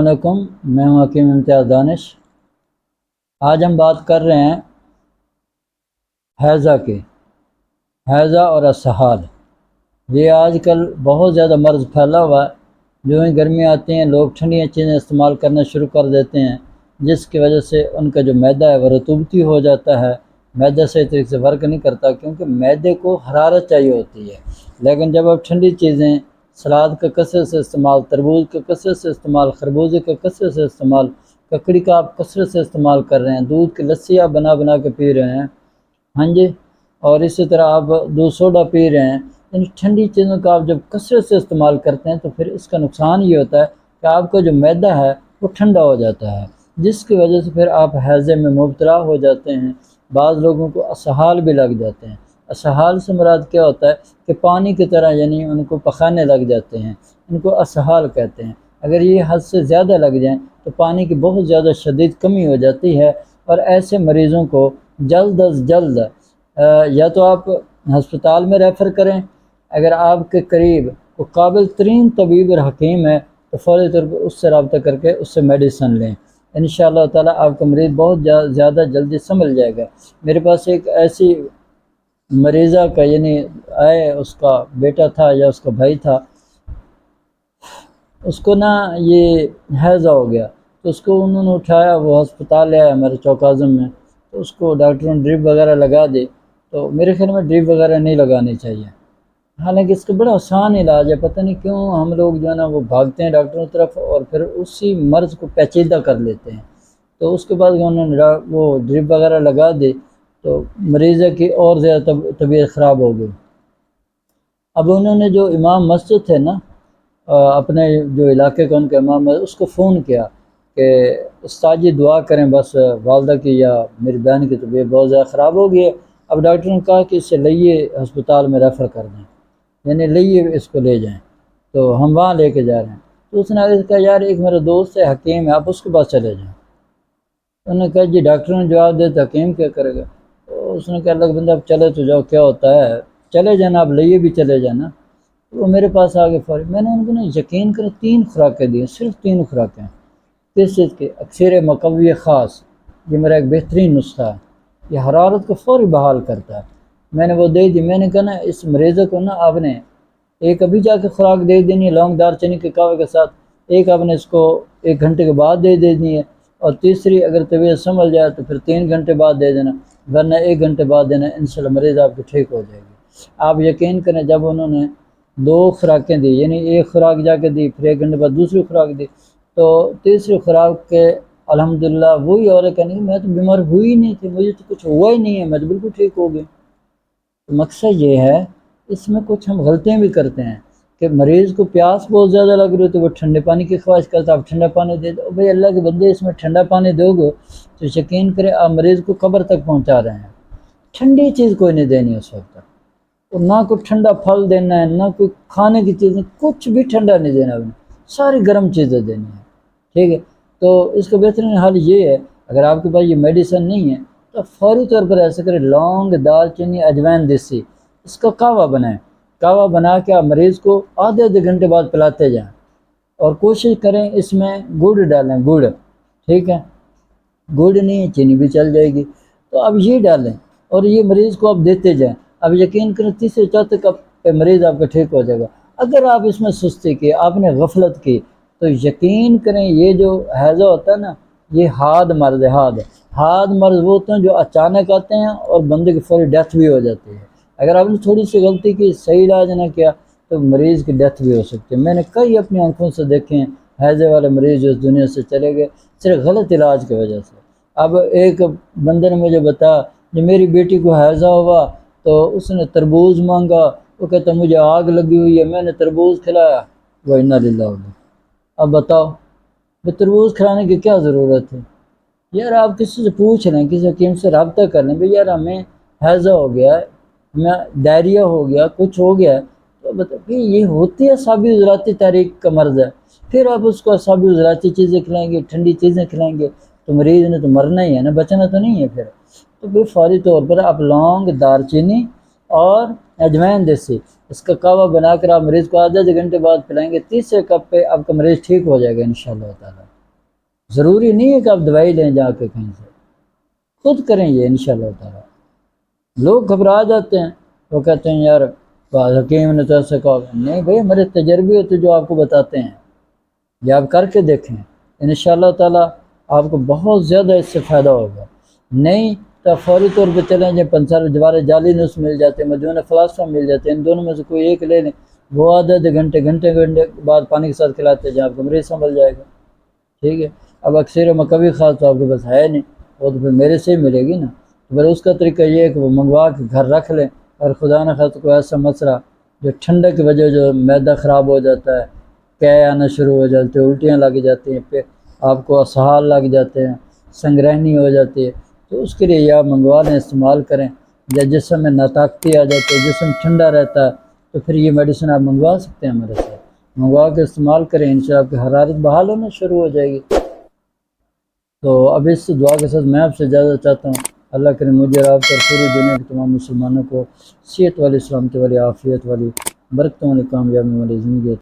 علیکم، میں ہوں حکیم امتیاز دانش۔ آج ہم بات کر رہے ہیں حیضہ کی، حیضہ اور اسہال۔ یہ آج کل بہت زیادہ مرض پھیلا ہوا ہے۔ جو ہی گرمی آتی ہیں لوگ ٹھنڈی چیزیں استعمال کرنا شروع کر دیتے ہیں، جس کی وجہ سے ان کا جو معدہ ہے وہ رطوبتی ہو جاتا ہے۔ معدہ صحیح طریقے سے ورک نہیں کرتا، کیونکہ معدے کو حرارت چاہیے ہوتی ہے۔ لیکن جب آپ ٹھنڈی چیزیں، سلاد کا کثرت سے استعمال، تربوز کا کثرت سے استعمال، خربوزے کا کثرت سے استعمال، ککڑی کا آپ کثرت سے استعمال کر رہے ہیں، دودھ کی لسی آپ بنا بنا کے پی رہے ہیں، ہاں جی، اور اسی طرح آپ دودھ سوڈا پی رہے ہیں، یعنی ٹھنڈی چیزوں کا آپ جب کثرت سے استعمال کرتے ہیں تو پھر اس کا نقصان یہ ہوتا ہے کہ آپ کا جو معدہ ہے وہ ٹھنڈا ہو جاتا ہے، جس کی وجہ سے پھر آپ حیضے میں مبتلا ہو جاتے ہیں۔ بعض لوگوں کو اسہال بھی لگ جاتے ہیں۔ اسہال سے مراد کیا ہوتا ہے کہ پانی کی طرح، یعنی ان کو پخانے لگ جاتے ہیں، ان کو اسہال کہتے ہیں۔ اگر یہ حد سے زیادہ لگ جائیں تو پانی کی بہت زیادہ شدید کمی ہو جاتی ہے، اور ایسے مریضوں کو جلد از جلد یا تو آپ ہسپتال میں ریفر کریں، اگر آپ کے قریب کوئی قابل ترین طبیب اور حکیم ہے تو فوری طور پر اس سے رابطہ کر کے اس سے میڈیسن لیں۔ انشاءاللہ تعالیٰ آپ کا مریض بہت زیادہ جلدی سنبھل جائے گا۔ میرے پاس ایک ایسی مریضہ کا، یعنی اس کا بیٹا تھا یا اس کا بھائی تھا، اس کو نا یہ حیضہ ہو گیا، تو اس کو انہوں نے اٹھایا، وہ ہسپتال لے آیا ہمارے چوک اعظم میں، تو اس کو ڈاکٹروں نے ڈرپ وغیرہ لگا دی۔ تو میرے خیال میں ڈرپ وغیرہ نہیں لگانی چاہیے، حالانکہ اس کا بڑا آسان علاج ہے۔ پتہ نہیں کیوں ہم لوگ جو ہے نا وہ بھاگتے ہیں ڈاکٹروں کی طرف اور پھر اسی مرض کو پیچیدہ کر لیتے ہیں۔ تو اس کے بعد انہوں نے وہ ڈرپ وغیرہ لگا دی تو مریضہ کی اور زیادہ طبیعت خراب ہو گئی۔ اب انہوں نے جو امام مسجد تھے نا، اپنے جو علاقے کا ان کا امام ہے، اس کو فون کیا کہ استاد جی دعا کریں، بس والدہ کی یا میری بہن کی طبیعت بہت زیادہ خراب ہو گئی ہے۔ اب ڈاکٹر نے کہا کہ اسے لئیے ہسپتال میں ریفر کر دیں، یعنی لئیے اس کو لے جائیں۔ تو ہم وہاں لے کے جا رہے ہیں، تو اس نے آگے کہا یار ایک میرا دوست ہے حکیم ہے، آپ اس کے پاس چلے جائیں۔ انہوں نے کہا جی ڈاکٹر نے جواب دے تو حکیم کیا کرے گا؟ تو اس نے کہا اللہ بندہ اب چلے تو جاؤ، کیا ہوتا ہے، چلے جانا، آپ لئیے بھی چلے جانا۔ وہ میرے پاس آگے فوری، میں نے ان کو یقین کرے 3 خوراکیں دی، صرف 3 خوراکیں، کس چیز کے؟ اکثر مقوی خاص، یہ میرا ایک بہترین نسخہ ہے، یہ حرارت کو فوری بحال کرتا ہے۔ میں نے وہ دے دی۔ میں نے کہا نا اس مریضے کو نا آپ نے ایک ابھی جا کے خوراک دے دینی ہے لونگ دار چینی کے کہوے کے ساتھ، ایک آپ نے اس کو 1 گھنٹے کے بعد دے دینی ہے، اور تیسری اگر طبیعت سنبھل جائے تو پھر 3 گھنٹے بعد دے دینا، ورنہ 1 گھنٹے بعد دینا، انشاءاللہ مریض آپ کی ٹھیک ہو جائے گی۔ آپ یقین کریں جب انہوں نے 2 خوراکیں دی، یعنی ایک خوراک جا کے دی، پھر 1 گھنٹے بعد دوسری خوراک دی، تو تیسری خوراک کے الحمدللہ وہی عورت کہنے کہ میں تو بیمار ہوئی نہیں تھی، مجھے تو کچھ ہوا ہی نہیں ہے، میں تو بالکل ٹھیک ہو گئی۔ تو مقصد یہ ہے، اس میں کچھ ہم غلطیاں بھی کرتے ہیں کہ مریض کو پیاس بہت زیادہ لگ رہی ہے تو وہ ٹھنڈے پانی کی خواہش کرتا ہے، آپ ٹھنڈا پانی دے دو، بھئی اللہ کے بندے اس میں ٹھنڈا پانی دو گے تو یقین کرے آپ مریض کو قبر تک پہنچا رہے ہیں۔ ٹھنڈی چیز کوئی نہیں دینی اس وقت، اور نہ کوئی ٹھنڈا پھل دینا ہے، نہ کوئی کھانے کی چیزیں، کچھ بھی ٹھنڈا نہیں دینا، ساری گرم چیزیں دینی ہیں، ٹھیک ہے؟ تو اس کا بہترین حل یہ ہے، اگر آپ کے پاس یہ میڈیسن نہیں ہے تو فوری طور پر ایسا کریں، لونگ، دال چینی، اجوائن دیسی، اس کا قہوہ بنائیں، قہوہ بنا کے آپ مریض کو آدھے گھنٹے بعد پلاتے جائیں، اور کوشش کریں اس میں گڑ ڈالیں، گڑ، ٹھیک ہے؟ گڑ نہیں چینی بھی چل جائے گی، تو اب یہ ڈالیں اور یہ مریض کو آپ دیتے جائیں۔ اب یقین کریں 3 سے 4 کپ پہ مریض آپ کا ٹھیک ہو جائے گا۔ اگر آپ اس میں سستی کی، آپ نے غفلت کی، تو یقین کریں یہ جو حیضہ ہوتا ہے نا، یہ حاد مرض ہے، حاد مرض وہ ہوتے ہیں جو اچانک آتے ہیں اور بندے کی فوری ڈیتھ بھی ہو جاتی ہے۔ اگر آپ نے تھوڑی سی غلطی کی، صحیح علاج نہ کیا، تو مریض کی ڈیتھ بھی ہو سکتی ہے۔ میں نے کئی اپنی آنکھوں سے دیکھے ہیں حیضے والے مریض جو اس دنیا سے چلے گئے صرف غلط علاج کی وجہ سے۔ اب ایک بندے نے مجھے بتایا جو میری بیٹی کو حیضہ ہوا تو اس نے تربوز مانگا، وہ کہتا مجھے آگ لگی ہوئی ہے، میں نے تربوز کھلایا، وَإِنَّا لِلَّهِ وَإِنَّا إِلَيْهِ۔ اب بتاؤ کہ تربوز کھلانے کی کیا ضرورت ہے؟ یار آپ کسی سے پوچھ لیں، کسی حکیم سے رابطہ کر لیں، بھئی یار ہمیں حیضہ ہو گیا ہے، ہمیں ڈائریا ہو گیا، کچھ ہو گیا ہے، تو بتائیے یہ ہوتی ہے اعصابی عضلاتی تحریک کا مرض ہے، پھر آپ اس کو اعصابی عضلاتی چیزیں کھلائیں گے، ٹھنڈی چیزیں کھلائیں گے تو مریض نے تو مرنا ہی ہے نا، بچنا تو نہیں ہے پھر۔ تو پھر فوری طور پر آپ لونگ، دار چینی اور اجوائن دیسی، اس کا قہوہ بنا کر آپ مریض کو آدھے گھنٹے بعد پلائیں گے، 30 کپ پہ آپ کا مریض ٹھیک ہو جائے گا انشاءاللہ تعالی۔ ضروری نہیں ہے کہ آپ دوائی لیں جا کے کہیں سے، خود کریں یہ انشاءاللہ تعالیٰ۔ لوگ گھبرا جاتے ہیں، وہ کہتے ہیں یار حکیم نے تو ایسا کہا، نہیں بھائی ہمارے تجربے ہوتے جو آپ کو بتاتے ہیں، یہ آپ کر کے دیکھیں، انشاءاللہ تعالیٰ آپ کو بہت زیادہ اس سے فائدہ ہوگا۔ نہیں تو فوری طور پہ چلیں جائیں، پنسار جوار جعلی نس مل جاتے ہیں، مجموعہ فلاسفہ مل جاتے ہیں، ان دونوں میں سے کوئی ایک لے لیں، وہ آدھے گھنٹے بعد پانی کے ساتھ کھلاتے جائیں، آپ کو مریض سنبھل جائے گا، ٹھیک ہے۔ اب اکثر مکوی خاص تو آپ کے پاس ہے نہیں، وہ تو پھر میرے سے ہی ملے گی نا، تو پھر اس کا طریقہ یہ ہے کہ وہ منگوا کے گھر رکھ لیں، اور خدا نہ خواستہ کوئی ایسا مسئلہ جو ٹھنڈک کی وجہ جو معدہ خراب ہو جاتا ہے، قے آنا شروع ہو جاتے ہیں، الٹیاں لگ جاتی ہیں، پھر آپ کو اسہال لگ جاتے ہیں، سنگرہنی ہو جاتی ہے، تو اس کے لیے یا منگوا لیں، استعمال کریں، یا جسم میں ناطاقتی آ جاتی ہے، جسم ٹھنڈا رہتا ہے، تو پھر یہ میڈیسن آپ منگوا سکتے ہیں ہمارے سے، منگوا کے استعمال کریں، انشاءاللہ آپ کی حرارت بحال ہونا شروع ہو جائے گی۔ تو اب اس دعا کے ساتھ میں آپ سے اجازت چاہتا ہوں، اللہ کرے مجھے اور آپ پر پوری دنیا کے تمام مسلمانوں کو صحت والی، سلامتی والی، عافیت والی، برکتوں والی، کامیابی والی زندگی